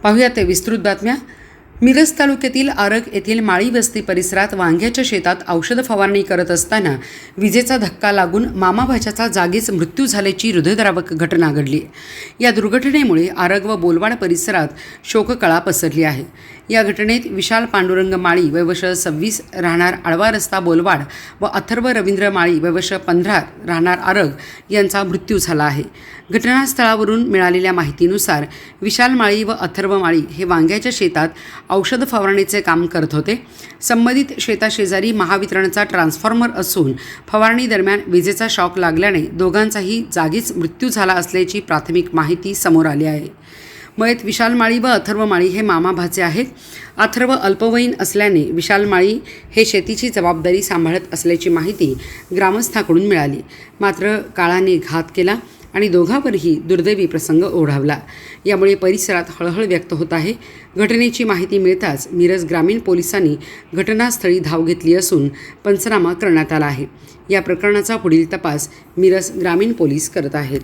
पाहूया ते विस्तृत बातम्या। मिरज तालुक्यातील आरग येथील माळी वस्ती परिसरात वांग्याच्या शेतात औषध फवारणी करत असताना विजेचा धक्का लागून मामा भाच्याचा जागीच मृत्यू झाल्याची हृदयद्रावक घटना घडली। या दुर्घटनेमुळे आरग व बोलवाड परिसरात शोककळा पसरली आहे। या घटनेत विशाल पांडुरंग माळी वयवर्ष 26 राहणार आळवा रस्ता बोलवाड व अथर्व रवींद्र माळी वयवर्ष 15 राहणार आरग यांचा मृत्यू झाला आहे। घटनास्थळावरून मिळालेल्या माहितीनुसार विशाल माळी व अथर्व माळी हे वांग्याच्या शेतात औषध फवारणीचे काम करत होते। संबंधित शेताशेजारी महावितरणचा ट्रान्सफॉर्मर असून फवारणी दरम्यान विजेचा शॉक लागल्याने दोघांचाही जागीच मृत्यू झाला असल्याची प्राथमिक माहिती समोर आली आहे। मयत विशाल माळी व अथर्व माळी हे मामा भाचे आहेत। अथर्व अल्पवयीन असल्याने विशाल माळी हे शेतीची जबाबदारी सांभाळत असल्याची माहिती ग्रामस्थांकडून मिळाली। मात्र काळाने घात केला आणि दोघांवरही दुर्दैवी प्रसंग ओढावला। यामुळे परिसरात हळहळ व्यक्त होत आहे। घटनेची माहिती मिळताच मिरज ग्रामीण पोलिसांनी घटनास्थळी धाव घेतली असून पंचनामा करण्यात आला आहे। या प्रकरणाचा पुढील तपास मिरज ग्रामीण पोलीस करत आहेत।